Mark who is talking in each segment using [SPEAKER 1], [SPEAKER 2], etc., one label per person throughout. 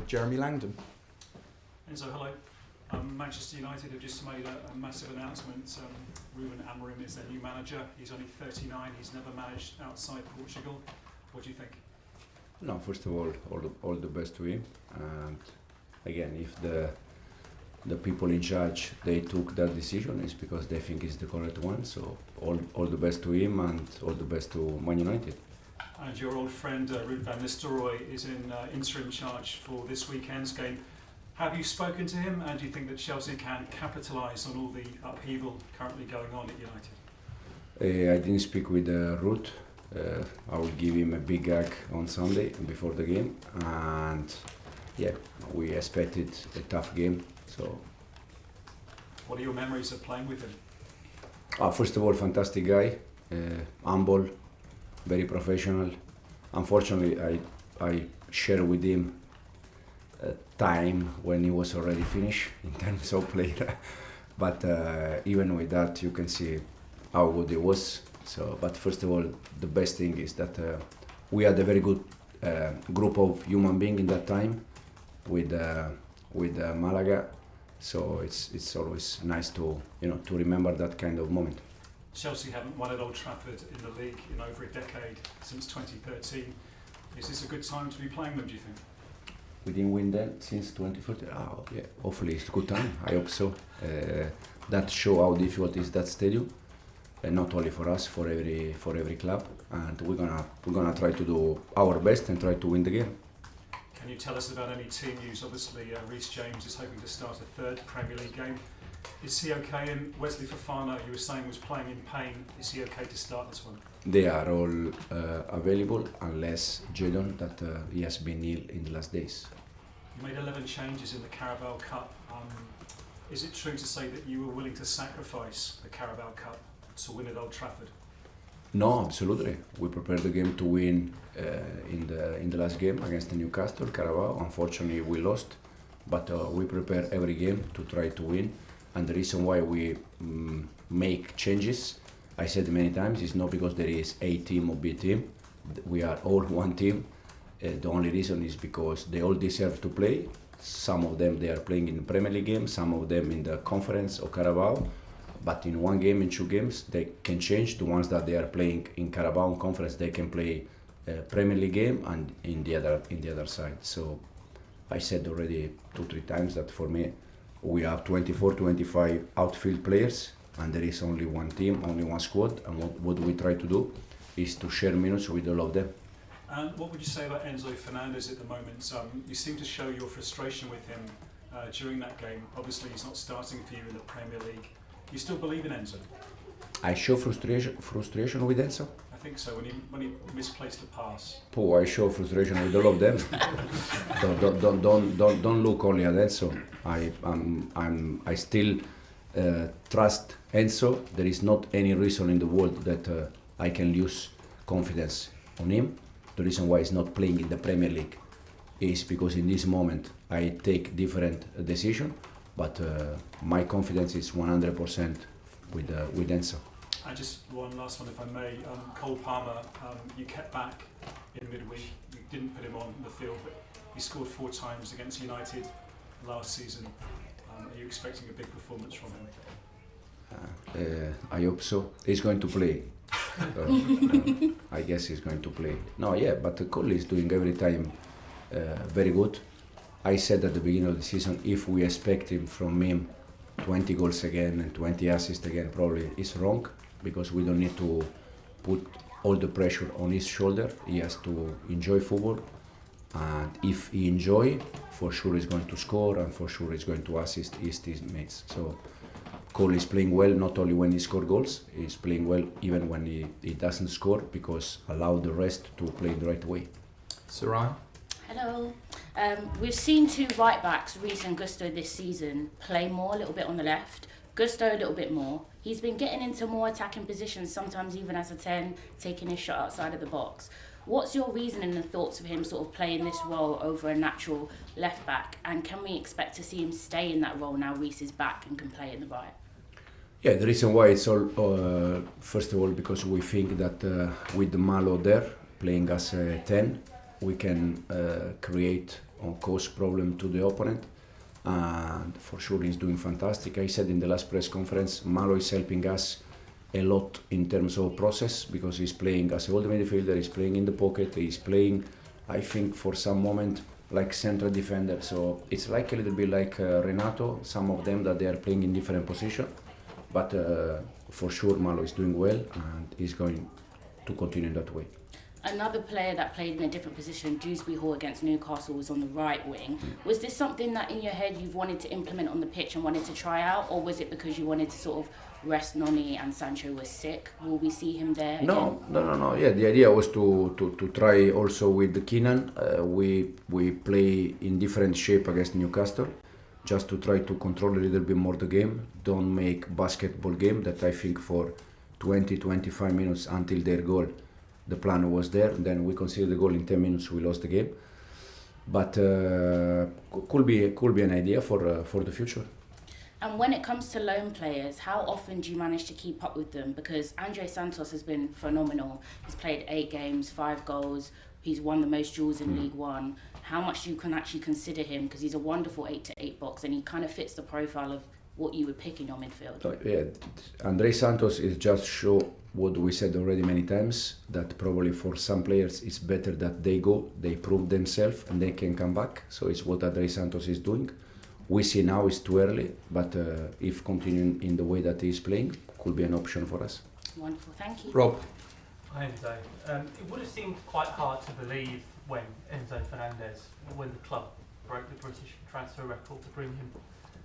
[SPEAKER 1] Jeremy Langdon.
[SPEAKER 2] Enzo, hello. Manchester United have just made a massive announcement. Ruben Amorim is their new manager. He's only 39. He's never managed outside Portugal. What do you think?
[SPEAKER 3] No, first of all the best to him. And again, if the people in charge they took that decision, it's because they think it's the correct one. So all the best to him and all the best to Man United.
[SPEAKER 2] And your old friend Ruud van Nistelrooy is in interim charge for this weekend's game. Have you spoken to him, and do you think that Chelsea can capitalise on all the upheaval currently going on at United?
[SPEAKER 3] I didn't speak with Ruud. I will give him a big hug on Sunday before the game, and yeah, we expected a tough game. So,
[SPEAKER 2] what are your memories of playing with him?
[SPEAKER 3] First of all, fantastic guy, humble, very professional. Unfortunately, I share with him time when he was already finished in terms of player, but even with that you can see how good he was. So, but first of all, the best thing is that we had a very good group of human beings in that time with Malaga. So it's always nice to to remember that kind of moment.
[SPEAKER 2] Chelsea haven't won at Old Trafford in the league in over a decade, since 2013. Is this a good time to be playing them, do you think?
[SPEAKER 3] We didn't win that since 2014. Yeah, hopefully it's a good time. I hope so. That show how difficult is that stadium, not only for us, for every club, and we're gonna try to do our best and try to win the game.
[SPEAKER 2] Can you tell us about any team news? Obviously, Reece James is hoping to start a third Premier League game. Is he okay? And Wesley Fofana, you were saying, was playing in pain. Is he okay to start this one?
[SPEAKER 3] They are all available, unless Jadon, that he has been ill in the last days.
[SPEAKER 2] You made 11 changes in the Carabao Cup. Is it true to say that you were willing to sacrifice the Carabao Cup to win at Old Trafford?
[SPEAKER 3] No, absolutely. We prepared the game to win in the last game against the Newcastle Carabao. Unfortunately, we lost, but we prepare every game to try to win. And the reason why we make changes, I said many times, is not because there is A team or B team. We are all one team. The only reason is because they all deserve to play. Some of them they are playing in the Premier League game, some of them in the Conference or Carabao. But in one game, in 2 games, they can change. The ones that they are playing in Carabao and Conference, they can play Premier League game, and in the other side. So I said already 2-3 times that for me, we have 24-25 outfield players, and there is only one team, only one squad. And what we try to do is to share minutes with all of them.
[SPEAKER 2] And what would you say about Enzo Fernandez at the moment? You seem to show your frustration with him during that game. Obviously, he's not starting for you in the Premier League. You still believe in Enzo?
[SPEAKER 3] I show frustration with Enzo.
[SPEAKER 2] I think so. When he misplaced a pass.
[SPEAKER 3] I show frustration with all of them. don't look only at Enzo. I still trust Enzo. There is not any reason in the world that I can lose confidence on him. The reason why he's not playing in the Premier League is because in this moment I take different decision, but my confidence is 100% with Enzo.
[SPEAKER 2] And just one last one, if I may. Cole Palmer, you kept back in midweek. You didn't put him on the field, but he scored 4 times against United last season. Are you expecting a big performance from him?
[SPEAKER 3] I hope so. He's going to play. I guess he's going to play. No, yeah, but Cole is doing every time very good. I said at the beginning of the season, if we expect from him 20 goals again and 20 assists again, probably is wrong, because we don't need to put all the pressure on his shoulder. He has to enjoy football, and if he enjoy, for sure he's going to score, and for sure he's going to assist his teammates. So Cole is playing well, not only when he scores goals, he's playing well even when he doesn't score, because allow the rest to play the right way.
[SPEAKER 1] Sarai?
[SPEAKER 4] Hello. We've seen 2 right backs, Reece and Gusto, this season play more, a little bit on the left. Gusto a little bit more. He's been getting into more attacking positions, sometimes even as a 10, taking his shot outside of the box. What's your reasoning and thoughts of him sort of playing this role over a natural left back? And can we expect to see him stay in that role now Reece is back and can play in the right?
[SPEAKER 3] Yeah, the reason why it's all, first of all, because we think that with the Malo there, playing as a 10, we can create cause problem to the opponent. And for sure he's doing fantastic. I said in the last press conference, Malo is helping us a lot in terms of process because he's playing as a holding midfielder, he's playing in the pocket, he's playing, I think, for some moment like central defender. So it's like a little bit like Renato, some of them that they are playing in different positions. But for sure Malo is doing well and he's going to continue that way.
[SPEAKER 4] Another player that played in a different position, Dewsbury Hall against Newcastle, was on the right wing. Was this something that in your head you've wanted to implement on the pitch and wanted to try out, or was it because you wanted to sort of rest Noni and Sancho was sick? Will we see him there again?
[SPEAKER 3] No. Yeah, the idea was to try also with Keenan. We play in different shape against Newcastle, just to try to control a little bit more the game. Don't make basketball game that I think for 20-25 minutes until their goal. The plan was there, then we conceded the goal in 10 minutes, we lost the game. But could be an idea for the future.
[SPEAKER 4] And when it comes to loan players, how often do you manage to keep up with them? Because Andre Santos has been phenomenal. He's played 8 games, 5 goals. He's won the most duels in League One. How much do you can actually consider him? Because he's a wonderful 8-8 box and he kind of fits the profile of what you would pick in your midfield.
[SPEAKER 3] Yeah, Andre Santos is just show what we said already many times, that probably for some players it's better that they go, they prove themselves and they can come back. So it's what Andre Santos is doing. We see now it's too early, but if continuing in the way that he's playing, could be an option for us.
[SPEAKER 4] Wonderful, thank you.
[SPEAKER 1] Rob.
[SPEAKER 5] Hi Enzo. It would have seemed quite hard to believe when Fernandez, when the club broke the British transfer record to bring him,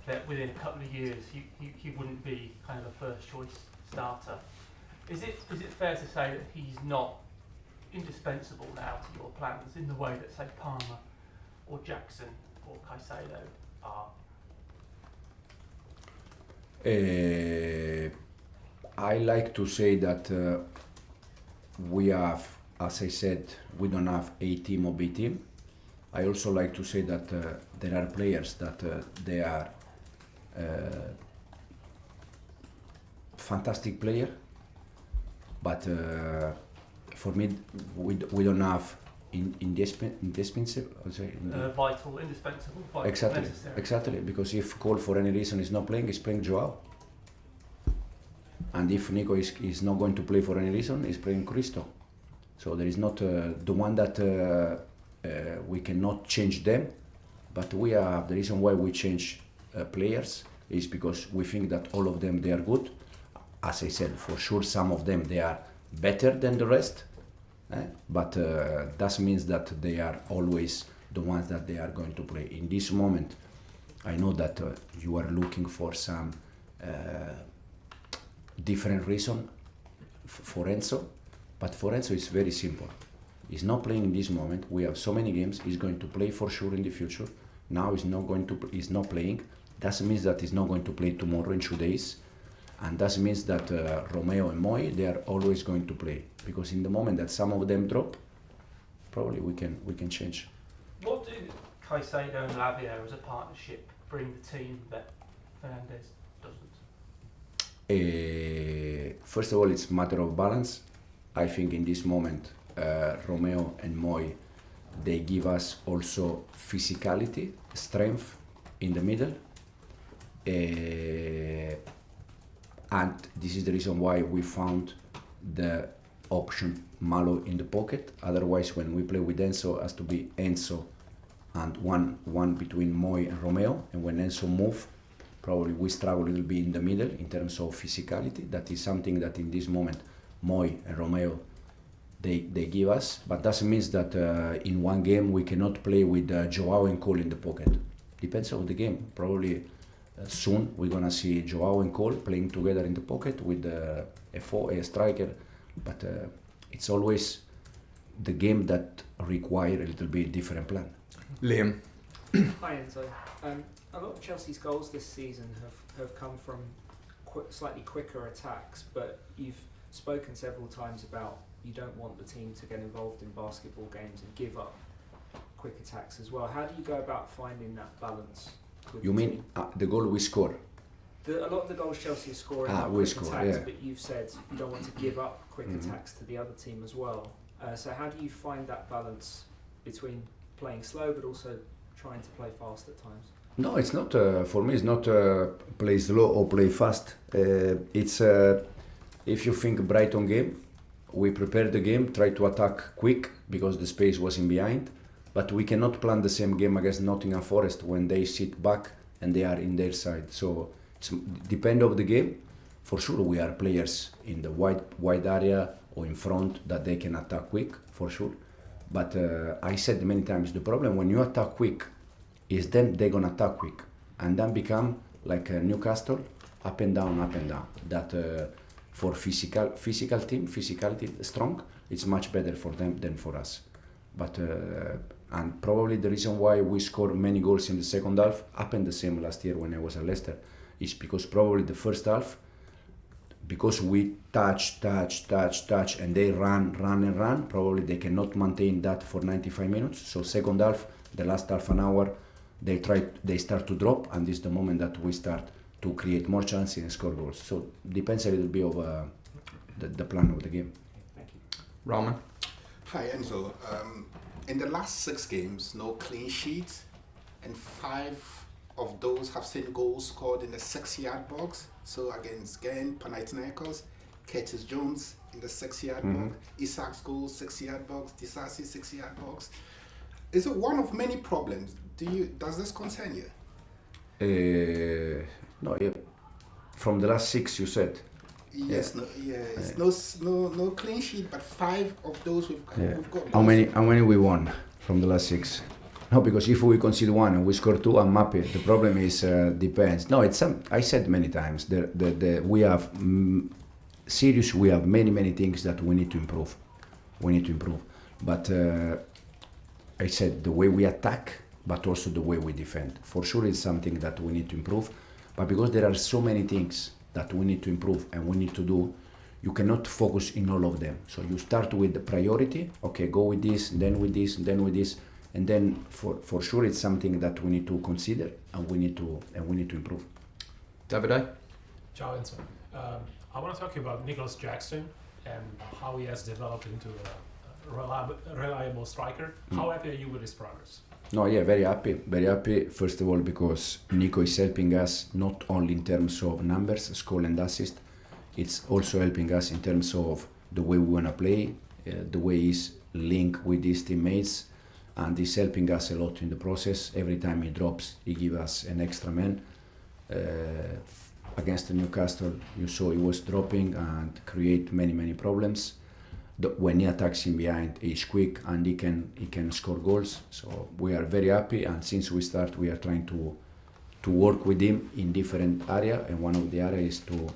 [SPEAKER 5] that within a couple of years he wouldn't be kind of a first choice starter. Is it fair to say that he's not indispensable now to your plans in the way that, say, Palmer or Jackson or Caicedo are?
[SPEAKER 3] I like to say that we have, as I said, we don't have A team or B team. I also like to say that there are players that they are fantastic player, but for me we don't have indispensable.
[SPEAKER 5] Vital, indispensable, vital, necessary.
[SPEAKER 3] Exactly. Because if Cole for any reason is not playing, he's playing Joao. And if Nico is not going to play for any reason, he's playing Cristo. So there is not the one that we cannot change them, but we have the reason why we change players is because we think that all of them they are good. As I said, for sure some of them they are better than the rest, but that means that they are always the ones that they are going to play. In this moment, I know that you are looking for some different reason for Enzo, but for Enzo it's very simple. He's not playing in this moment. We have so many games. He's going to play for sure in the future. Now he's not playing. That means that he's not going to play tomorrow in 2 days, and that means that Romeo and Moy they are always going to play, because in the moment that some of them drop, probably we can change.
[SPEAKER 5] What do Caicedo and Lavia as a partnership bring the team that Fernandez doesn't?
[SPEAKER 3] First of all, it's a matter of balance. I think in this moment Romeo and Moy they give us also physicality, strength in the middle. And this is the reason why we found the option Malo in the pocket. Otherwise, when we play with Enzo, it has to be Enzo and one between Moy and Romeo. And when Enzo move, probably we struggle a little bit in the middle in terms of physicality. That is something that in this moment Moy and Romeo they give us. But that means that in one game we cannot play with Joao and Cole in the pocket. Depends on the game. Probably soon we're gonna see Joao and Cole playing together in the pocket with a striker, but it's always the game that require a little bit different plan.
[SPEAKER 1] Liam.
[SPEAKER 6] Hi Enzo. A lot of Chelsea's goals this season have come from slightly quicker attacks, but you've spoken several times about you don't want the team to get involved in basketball games and give up quick attacks as well. How do you go about finding that balance?
[SPEAKER 3] You mean the goal we score?
[SPEAKER 6] A lot of the goals Chelsea are scoring are
[SPEAKER 3] we
[SPEAKER 6] quick
[SPEAKER 3] score,
[SPEAKER 6] attacks,
[SPEAKER 3] yeah.
[SPEAKER 6] but you've said you don't want to give up quick attacks to the other team as well. So how do you find that balance between playing slow but also trying to play fast at times?
[SPEAKER 3] No, it's not. For me, it's not play slow or play fast. It's if you think Brighton game, we prepared the game, try to attack quick because the space was in behind, but we cannot plan the same game against Nottingham Forest when they sit back and they are in their side. So it's depend of the game. For sure, we are players in the wide area or in front that they can attack quick, for sure. But I said many times, the problem when you attack quick is then they're gonna attack quick and then become like Newcastle, up and down, up and down. That for physical team, physicality strong, it's much better for them than for us. But and probably the reason why we score many goals in the second half happened the same last year when I was at Leicester, is because probably the first half, because we touch, and they run, probably they cannot maintain that for 95 minutes. So second half, the last half an hour, they start to drop, and this is the moment that we start to create more chances and score goals. So depends a little bit of the plan of the game.
[SPEAKER 6] Thank you.
[SPEAKER 1] Rahman?
[SPEAKER 7] Hi Enzo. In the last 6 games, no clean sheets, and 5 of those have seen goals scored in the 6-yard box. So against Gen, Panathinaikos, Curtis Jones in the 6-yard box, Isak's goal 6-yard box, Disasi 6-yard box. Is it one of many problems? Does this concern you?
[SPEAKER 3] No, yeah. From the last 6, you said.
[SPEAKER 7] Yes, it's no clean sheet, but 5 of those we've got.
[SPEAKER 3] How many we won from the last 6? No, because if we concede 1 and we score 2, I'm happy. The problem is depends. No, it's I said many times. We have serious. We have many things that we need to improve. But I said the way we attack, but also the way we defend. For sure, it's something that we need to improve. But because there are so many things that we need to improve and we need to do, you cannot focus in all of them. So you start with the priority. Okay, go with this, then with this, then with this. And then for sure it's something that we need to consider and we need to improve.
[SPEAKER 1] Davide?
[SPEAKER 8] Ciao Enzo. I want to talk about Nicholas Jackson and how he has developed into a reliable striker. How happy are you with his progress?
[SPEAKER 3] No, yeah, very happy. First of all, because Nico is helping us not only in terms of numbers, goal and assist. It's also helping us in terms of the way we want to play, the way he's linked with his teammates. And he's helping us a lot in the process. Every time he drops, he gives us an extra man. Against the Newcastle, you saw he was dropping and create many problems. When he attacks in behind, he's quick and he can score goals. So we are very happy. And since we start, we are trying to work with him in different area. And one of the areas is to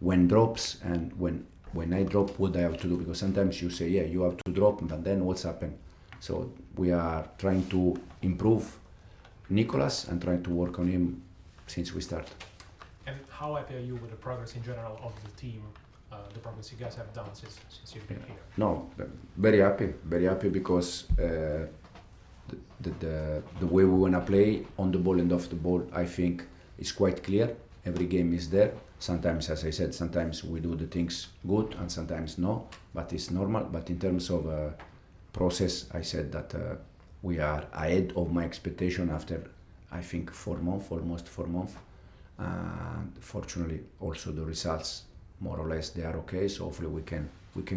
[SPEAKER 3] when drops and when I drop, what I have to do, because sometimes you say, yeah, you have to drop, but then what's happened? So we are trying to improve Nicolas and trying to work on him since we start.
[SPEAKER 8] And how happy are you with the progress in general of the team, the progress you guys have done since you've been here?
[SPEAKER 3] No, very happy because the way we want to play on the ball and off the ball, I think is quite clear. Every game is there. Sometimes, as I said, sometimes we do the things good and sometimes no, but it's normal. But in terms of process, I said that we are ahead of my expectation after, I think, 4 months, almost 4 months. And fortunately, also the results, more or less, they are okay. So hopefully we can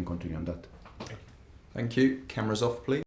[SPEAKER 3] continue on that.
[SPEAKER 1] Thank you. Cameras off, please.